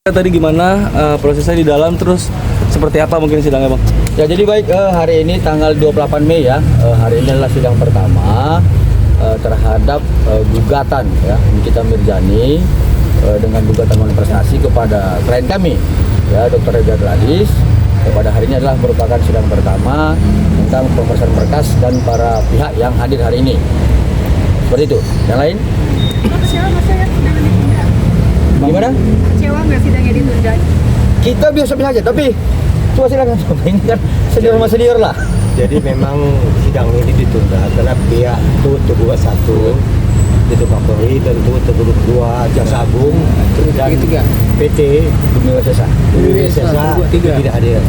Tadi gimana prosesnya di dalam, terus seperti apa mungkin sidangnya Bang? Ya jadi baik, hari ini tanggal 28 Mei ya, hari ini adalah sidang pertama terhadap gugatan ya Nikita Mirzani dengan gugatan manifestasi kepada klien kami ya Dr. Reza Gladys. Pada hari ini adalah merupakan sidang pertama tentang pemeriksaan berkas dan para pihak yang hadir hari ini. Seperti itu. Yang lain? Kecewa nggak sih ya sidangnya ditunda? Gimana? Kecewa nggak sidangnya ditunda? Kita biasa-biasa aja, tapi coba silakan. Ini kan senior sama senior lah. Jadi memang sidang ini ditunda karena pihak Tugu 1 itu Kapolri dan Tugu 2 Jaksa Agung dan PT Bumi Sesa. tidak hadir.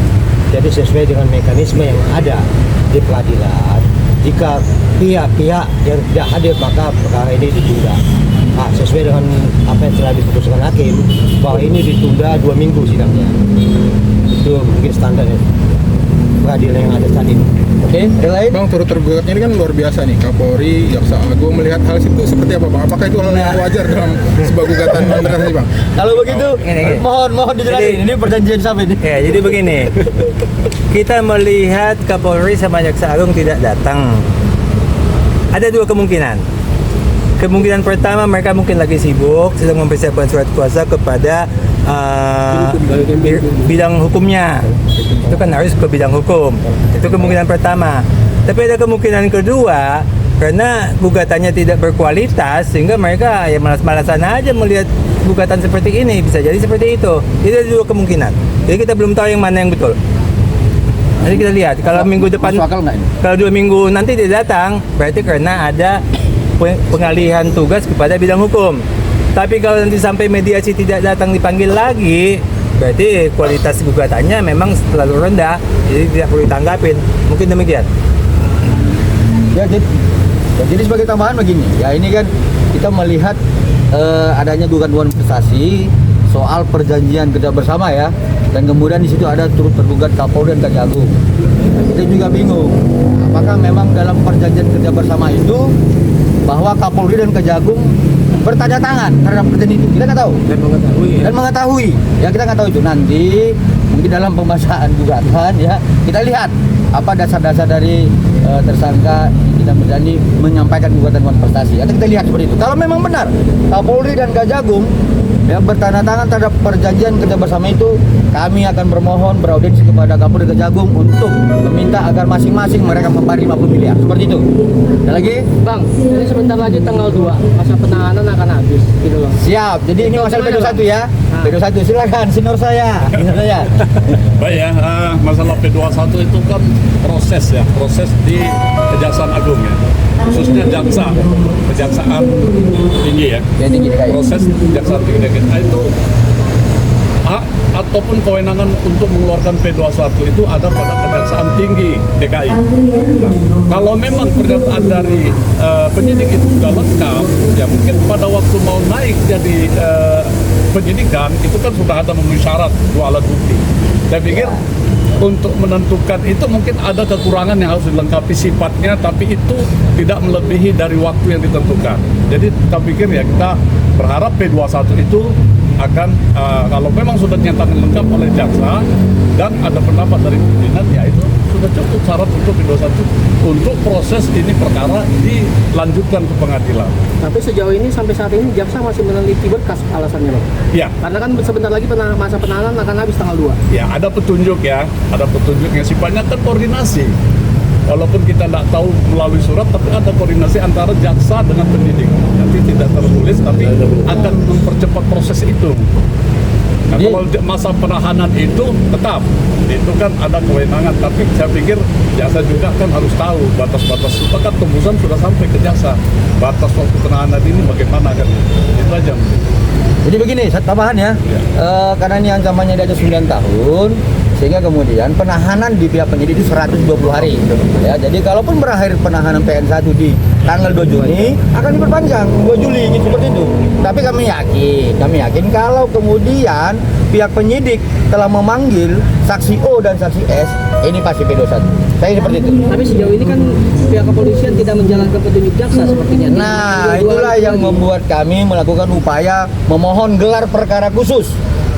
Jadi sesuai dengan mekanisme yang ada di pengadilan, jika pihak-pihak yang tidak hadir maka perkara ini ditunda. Nah, sesuai dengan apa yang telah diputuskan hakim bahwa ini ditunda 2 minggu sidangnya. Itu mungkin standar pengadilan yang ada saat ini. Oke, yang lain? Bang, turut tergugatnya ini kan luar biasa nih. Kapolri, Jaksa Agung melihat hal itu seperti apa Bang? Apakah itu hal yang wajar dalam sebuah gugatan manifestasi Bang? Kalau begitu, mohon dijelasin. Ini perjanjian siapa ini? Ya, jadi begini. Kita melihat Kapolri sama Jaksa Agung tidak datang. Ada 2 kemungkinan. Kemungkinan pertama, mereka mungkin lagi sibuk sedang mempersiapkan surat kuasa kepada bidang hukumnya. Itu kan harus ke bidang hukum. Itu kemungkinan pertama. Tapi ada kemungkinan kedua, karena gugatannya tidak berkualitas sehingga mereka ya malas-malasan aja melihat gugatan seperti ini. Bisa jadi seperti itu. Itu ada 2 kemungkinan. Jadi kita belum tahu yang mana yang betul. Nanti kita lihat. Kalau minggu depan, kalau 2 minggu nanti dia datang, berarti karena ada pengalihan tugas kepada bidang hukum. Tapi kalau nanti sampai mediasi tidak datang dipanggil lagi, berarti kualitas gugatannya memang terlalu rendah, jadi tidak perlu ditanggapin. Mungkin demikian. Ya, jadi sebagai tambahan begini, ya ini kan kita melihat adanya gugatan manifestasi soal perjanjian kerja bersama ya, dan kemudian di situ ada turut tergugat Kapolri dan Kejagung. Kita juga bingung, apakah memang dalam perjanjian kerja bersama itu bahwa Kapolri dan Kejagung bertanda tangan terhadap perjanjian itu? Kita nggak tahu. Dan mengetahui. Ya kita nggak tahu itu. Nanti mungkin dalam pembahasan gugatan ya kita lihat apa dasar-dasar dari tersangka Nikita Mirzani menyampaikan gugatan manifestasi. Atau kita lihat seperti itu. Kalau memang benar Kapolri dan Kejagung ya bertanda tangan terhadap perjanjian kerja bersama itu, kami akan bermohon beraudiensi kepada Kapolri dan Kejagung untuk meminta agar masing-masing mereka membayar 50 miliar. Seperti itu. Ada lagi? Bang, ini sebentar lagi tanggal 2, masa penahanan akan habis gitu loh. Siap. Jadi ini masalah P21 ya. P21 silakan senior saya. Baik ya, masalah P21 itu kan proses di Kejaksaan Agung ya, khususnya Kejaksaan Tinggi ya. Proses Kejaksaan Tinggi itu hak ataupun kewenangan untuk mengeluarkan P21 itu ada pada Kejaksaan Tinggi DKI. Nah, kalau memang pernyataan dari penyidik itu sudah lengkap, ya mungkin pada waktu mau naik jadi penyidikan itu kan sudah ada memenuhi syarat 2 alat bukti. Saya pikir untuk menentukan itu mungkin ada kekurangan yang harus dilengkapi sifatnya, tapi itu tidak melebihi dari waktu yang ditentukan. Jadi kita pikir ya kita berharap P21 itu akan kalau memang sudah dinyatakan lengkap oleh jaksa dan ada pendapat dari pimpinan, ya itu sudah cukup syarat untuk P21 untuk proses ini perkara dilanjutkan ke pengadilan. Tapi sejauh ini sampai saat ini jaksa masih meneliti berkas alasannya loh. Ya. Karena kan sebentar lagi masa penahanan akan habis tanggal 2. Ya, ada petunjuk ya, ada petunjuk yang sifatnya kan koordinasi. Walaupun kita tidak tahu melalui surat, tapi ada koordinasi antara jaksa dengan penyidik. Nanti tidak tertulis, tapi akan mempercepat proses itu. Nah, kalau masa penahanan itu tetap, itu kan ada kewenangan. Tapi saya pikir jaksa juga kan harus tahu batas-batas. Bahkan tembusan sudah sampai ke jaksa. Batas waktu penahanan ini bagaimana kan? Itu aja. Jadi begini, tambahan ya. Karena ini ancamannya di atas 9 tahun, sehingga kemudian penahanan di pihak penyidik itu 120 hari. Ya, jadi kalaupun berakhir penahanan PN1 di tanggal 2 Juni akan diperpanjang 2 Juli gitu, seperti itu. Tapi kami yakin kalau kemudian pihak penyidik telah memanggil saksi O dan saksi S, ini pasti P21. Saya seperti itu. Tapi sejauh ini kan pihak kepolisian tidak menjalankan petunjuk jaksa sepertinya. Nah, itulah yang membuat kami melakukan upaya memohon gelar perkara khusus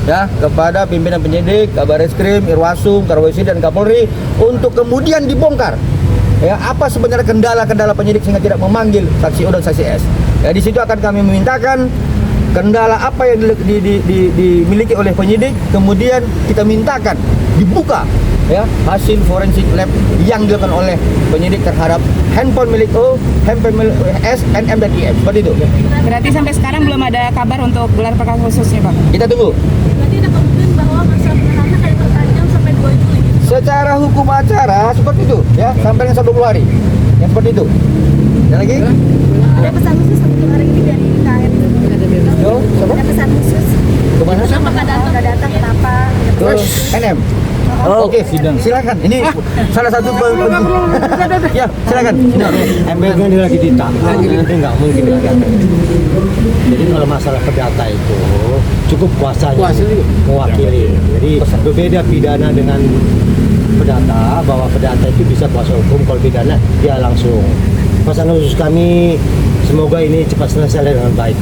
ya kepada pimpinan penyidik, Kabar Reskrim, Irwasum, Karwesi dan Kapolri untuk kemudian dibongkar. Ya, apa sebenarnya kendala-kendala penyidik sehingga tidak memanggil saksi O dan saksi S. Ya, di situ akan kami memintakan kendala apa yang dimiliki oleh penyidik, kemudian kita mintakan dibuka ya hasil forensik lab yang dilakukan oleh penyidik terhadap handphone milik O, handphone milik S, NM dan IM. Seperti itu. Berarti sampai sekarang belum ada kabar untuk gelar perkara khususnya, Pak? Kita tunggu. Berarti ada kemungkinan bahwa masa penahanan akan diperpanjang sampai 2 Juli. Secara hukum acara seperti itu ya, sampai dengan 20 hari. Yang seperti itu. Dan lagi? Ada pesan khusus untuk hari ini dari KRI? Yo, siapa? Ada pesan khusus? Kemana? Kenapa nggak datang? Kenapa? Terus NM. Oke, silakan. Ini salah satu ya, silakan. MBK ini lagi ditahan, nanti nggak mungkin ditangkap. Jadi kalau masalah perdata itu cukup kuasanya mewakili. Jadi berbeda pidana dengan perdata, bahwa perdata itu bisa kuasa hukum, kalau pidana dia langsung. Pesan khusus kami, semoga ini cepat selesai dengan baik.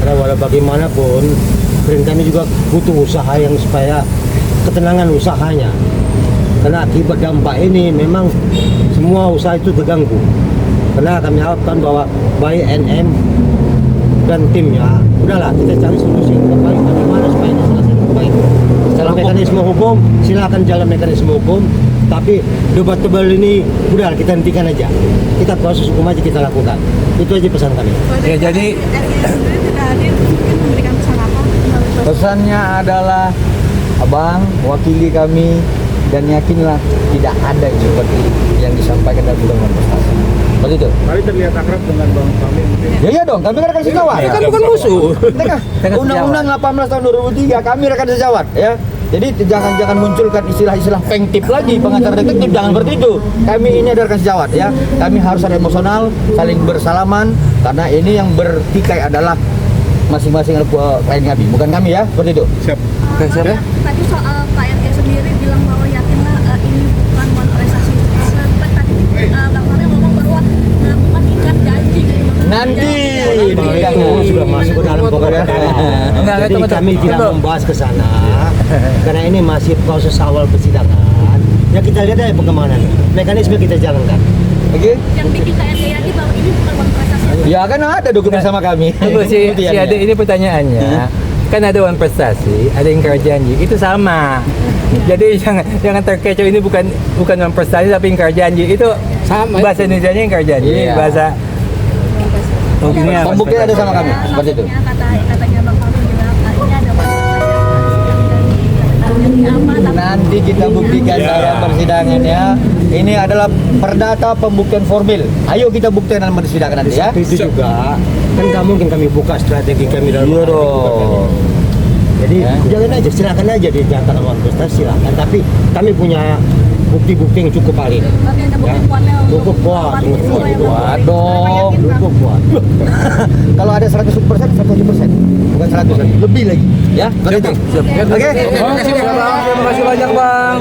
Karena walau bagaimanapun, brand kami juga butuh usaha yang supaya ketenangan usahanya. Karena akibat dampak ini memang semua usaha itu terganggu. Karena kami harapkan bahwa baik NM dan timnya, udahlah kita cari solusi yang terbaik bagaimana supaya ini selesai dengan baik. Secara mekanisme hukum, silakan jalan mekanisme hukum. Tapi debat-debat ini udah kita hentikan aja. Kita proses hukum aja kita lakukan. Itu aja pesan kami. Ya, jadi Pesannya adalah Abang wakili kami dan yakinlah tidak ada yang seperti yang disampaikan dalam undang prestasi. Seperti itu. Mari terlihat akrab dengan Bang Fahmi mungkin. Ya iya dong, kami kan rekan sejawat. kan bukan musuh. Undang-undang 18 tahun 2003 kami rekan sejawat ya. Jadi jangan munculkan istilah-istilah pengtip lagi, pengacara detektif, jangan seperti itu. Kami ini adalah rekan sejawat ya. Kami harus ada emosional, saling bersalaman karena ini yang bertikai adalah masing-masing klien kami, bukan kami ya, seperti itu. Siap. Tadi soal Pak RT sendiri bilang bahwa yakinlah ini bukan prestasi. Sempat tadi Bang Fahmi ngomong bahwa melakukan ikat janji. Nanti Itu sudah masuk ke dalam pokok perkara. Jadi kami tidak membahas ke sana karena ini masih proses awal persidangan. Ya kita lihat aja perkembangan. Mekanisme kita jalankan. Oke? Yang bikin KRI yakin bahwa ini bukan prestasi. Ya kan ada dokumen sama kami. Tunggu, si Ade ini pertanyaannya. Kan ada uang prestasi, ada ingkar janji, itu sama. Jadi jangan terkecoh, ini bukan uang prestasi tapi ingkar janji. Itu sama. Bahasa Indonesianya ingkar janji, Iya. bahasa Pembuktian ada sama kami, seperti itu. Katanya Bang Fahmi bilang ini ada Nanti kita buktikan dalam persidangan ya. Ini adalah perdata pembuktian formil. Ayo kita buktikan dalam persidangan nanti ya. Itu juga kan nggak mungkin kami buka strategi kami dalam Iya menghadapi dong. gugatan ini. Jadi jangan aja, silakan aja dinyatakan uang prestasi silakan. Tapi kami punya bukti-bukti yang cukup valid. Ya, cukup kuat, Kuat dong. cukup kuat. Kalau ada 100%, 100%. Bukan 100, lebih lagi. Ya, betul. Oke. Terima kasih banyak, Bang.